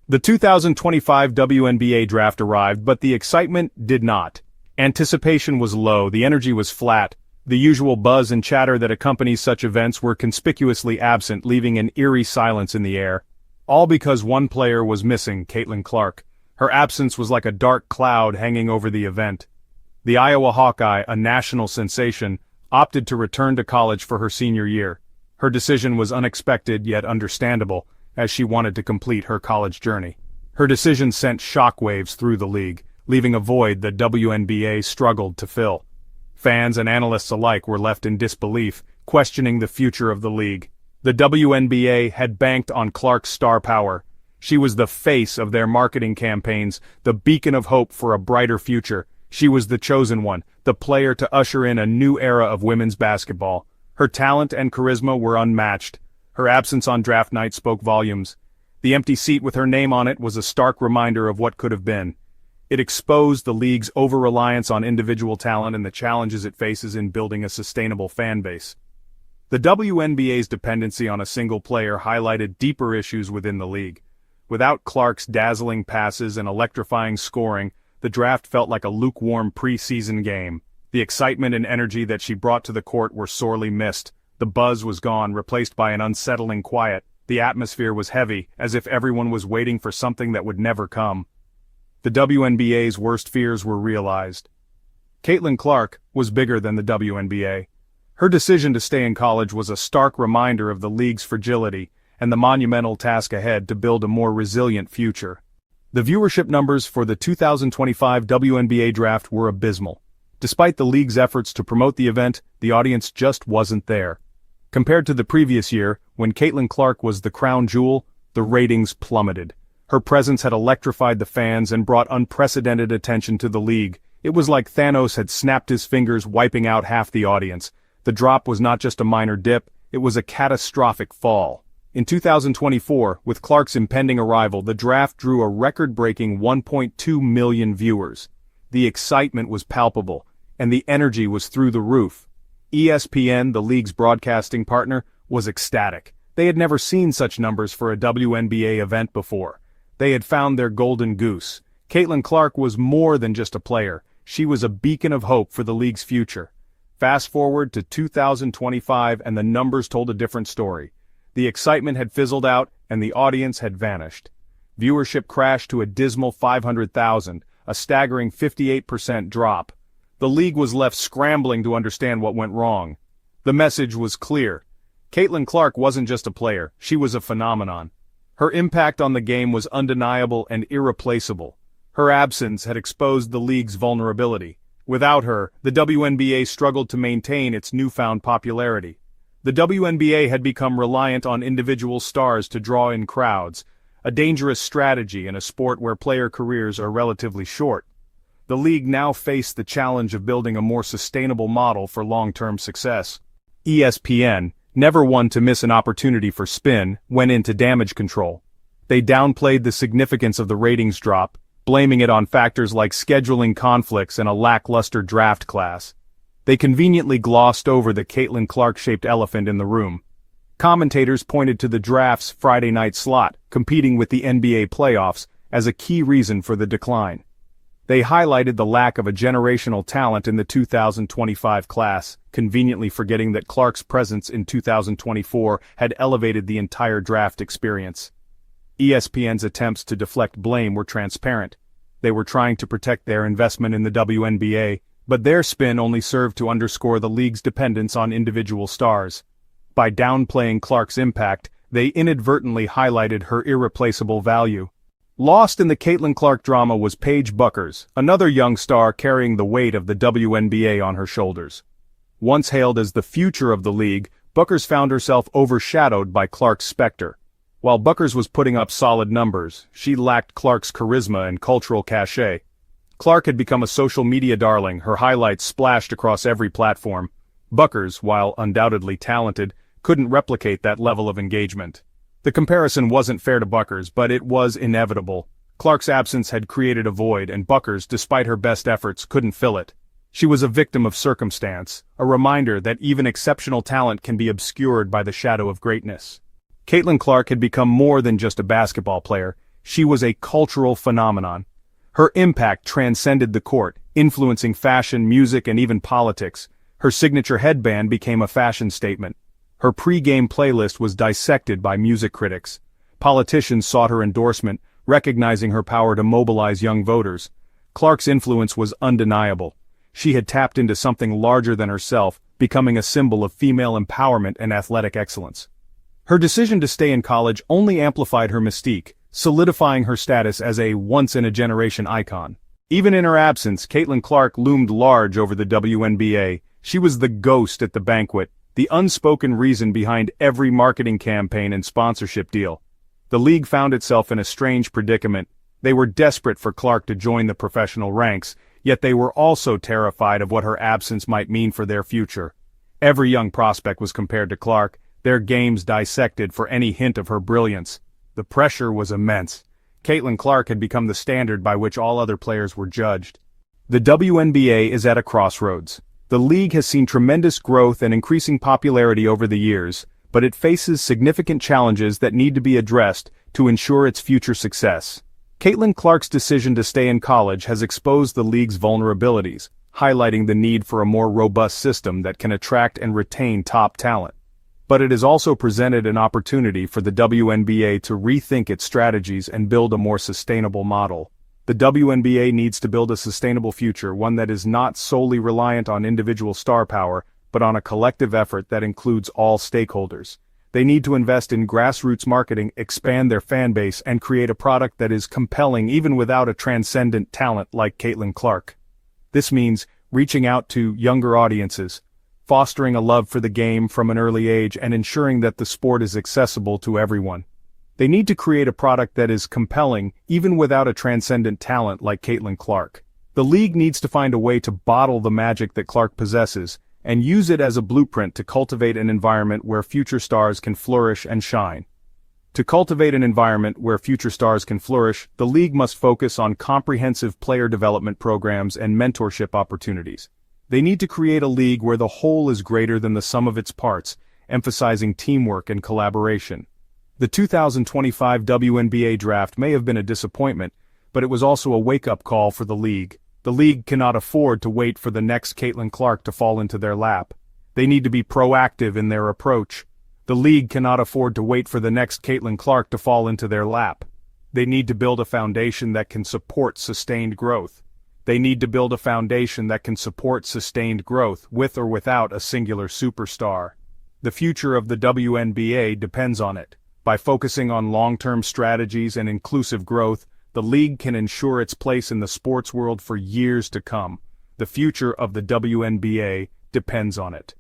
The 2025 WNBA draft arrived, but the excitement did not. Anticipation was low, the energy was flat. The usual buzz and chatter that accompanies such events were conspicuously absent, leaving an eerie silence in the air. All because one player was missing, Caitlin Clark. Her absence was like a dark cloud hanging over the event. The Iowa Hawkeye, a national sensation, opted to return to college for her senior year. Her decision was unexpected yet understandable, as she wanted to complete her college journey. Her decision sent shockwaves through the league, leaving a void that WNBA struggled to fill. Fans and analysts alike were left in disbelief, questioning the future of the league. The WNBA had banked on Clark's star power. She was the face of their marketing campaigns, the beacon of hope for a brighter future. She was the chosen one, the player to usher in a new era of women's basketball. Her talent and charisma were unmatched. Her absence on draft night spoke volumes. The empty seat with her name on it was a stark reminder of what could have been. It exposed the league's over-reliance on individual talent and the challenges it faces in building a sustainable fan base. The WNBA's dependency on a single player highlighted deeper issues within the league. Without Clark's dazzling passes and electrifying scoring, the draft felt like a lukewarm preseason game. The excitement and energy that she brought to the court were sorely missed. The buzz was gone, replaced by an unsettling quiet. The atmosphere was heavy, as if everyone was waiting for something that would never come. The WNBA's worst fears were realized. Caitlin Clark was bigger than the WNBA. Her decision to stay in college was a stark reminder of the league's fragility and the monumental task ahead to build a more resilient future. The viewership numbers for the 2025 WNBA draft were abysmal. Despite the league's efforts to promote the event, the audience just wasn't there. Compared to the previous year, when Caitlin Clark was the crown jewel, the ratings plummeted. Her presence had electrified the fans and brought unprecedented attention to the league. It was like Thanos had snapped his fingers, wiping out half the audience. The drop was not just a minor dip, it was a catastrophic fall. In 2024, with Clark's impending arrival, the draft drew a record-breaking 1.2 million viewers. The excitement was palpable, and the energy was through the roof. ESPN, the league's broadcasting partner, was ecstatic. They had never seen such numbers for a WNBA event before. They had found their golden goose. Caitlin Clark was more than just a player. She was a beacon of hope for the league's future. Fast forward to 2025 and the numbers told a different story. The excitement had fizzled out and the audience had vanished. Viewership crashed to a dismal 500,000, a staggering 58% drop. The league was left scrambling to understand what went wrong. The message was clear. Caitlin Clark wasn't just a player, she was a phenomenon. Her impact on the game was undeniable and irreplaceable. Her absence had exposed the league's vulnerability. Without her, the WNBA struggled to maintain its newfound popularity. The WNBA had become reliant on individual stars to draw in crowds, a dangerous strategy in a sport where player careers are relatively short. The league now faced the challenge of building a more sustainable model for long-term success. ESPN, never one to miss an opportunity for spin, went into damage control. They downplayed the significance of the ratings drop, blaming it on factors like scheduling conflicts and a lackluster draft class. They conveniently glossed over the Caitlin Clark-shaped elephant in the room. Commentators pointed to the draft's Friday night slot, competing with the NBA playoffs, as a key reason for the decline. They highlighted the lack of a generational talent in the 2025 class, conveniently forgetting that Clark's presence in 2024 had elevated the entire draft experience. ESPN's attempts to deflect blame were transparent. They were trying to protect their investment in the WNBA, but their spin only served to underscore the league's dependence on individual stars. By downplaying Clark's impact, they inadvertently highlighted her irreplaceable value. Lost in the Caitlin Clark drama was Paige Bueckers, another young star carrying the weight of the WNBA on her shoulders. Once hailed as the future of the league, Bueckers found herself overshadowed by Clark's specter. While Bueckers was putting up solid numbers, she lacked Clark's charisma and cultural cachet. Clark had become a social media darling, her highlights splashed across every platform. Bueckers, while undoubtedly talented, couldn't replicate that level of engagement. The comparison wasn't fair to Bueckers, but it was inevitable. Clark's absence had created a void, and Bueckers, despite her best efforts, couldn't fill it. She was a victim of circumstance, a reminder that even exceptional talent can be obscured by the shadow of greatness. Caitlin Clark had become more than just a basketball player. She was a cultural phenomenon. Her impact transcended the court, influencing fashion, music, and even politics. Her signature headband became a fashion statement. Her pre-game playlist was dissected by music critics. Politicians sought her endorsement, recognizing her power to mobilize young voters. Clark's influence was undeniable. She had tapped into something larger than herself, becoming a symbol of female empowerment and athletic excellence. Her decision to stay in college only amplified her mystique, solidifying her status as a once-in-a-generation icon. Even in her absence, Caitlin Clark loomed large over the WNBA. She was the ghost at the banquet, the unspoken reason behind every marketing campaign and sponsorship deal. The league found itself in a strange predicament. They were desperate for Clark to join the professional ranks, yet they were also terrified of what her absence might mean for their future. Every young prospect was compared to Clark, their games dissected for any hint of her brilliance. The pressure was immense. Caitlin Clark had become the standard by which all other players were judged. The WNBA is at a crossroads. The league has seen tremendous growth and increasing popularity over the years, but it faces significant challenges that need to be addressed to ensure its future success. Caitlin Clark's decision to stay in college has exposed the league's vulnerabilities, highlighting the need for a more robust system that can attract and retain top talent. But it has also presented an opportunity for the WNBA to rethink its strategies and build a more sustainable model. The WNBA needs to build a sustainable future, one that is not solely reliant on individual star power, but on a collective effort that includes all stakeholders. They need to invest in grassroots marketing, expand their fan base, and create a product that is compelling even without a transcendent talent like Caitlin Clark. This means reaching out to younger audiences, fostering a love for the game from an early age, and ensuring that the sport is accessible to everyone. They need to create a product that is compelling even without a transcendent talent like Caitlin Clark. The league needs to find a way to bottle the magic that Clark possesses and use it as a blueprint to cultivate an environment where future stars can flourish and shine. To cultivate an environment where future stars can flourish, the league must focus on comprehensive player development programs and mentorship opportunities. They need to create a league where the whole is greater than the sum of its parts, emphasizing teamwork and collaboration. The 2025 WNBA draft may have been a disappointment, but it was also a wake-up call for the league. The league cannot afford to wait for the next Caitlin Clark to fall into their lap. They need to be proactive in their approach. The league cannot afford to wait for the next Caitlin Clark to fall into their lap. They need to build a foundation that can support sustained growth. They need to build a foundation that can support sustained growth, with or without a singular superstar. The future of the WNBA depends on it. By focusing on long-term strategies and inclusive growth, the league can ensure its place in the sports world for years to come. The future of the WNBA depends on it.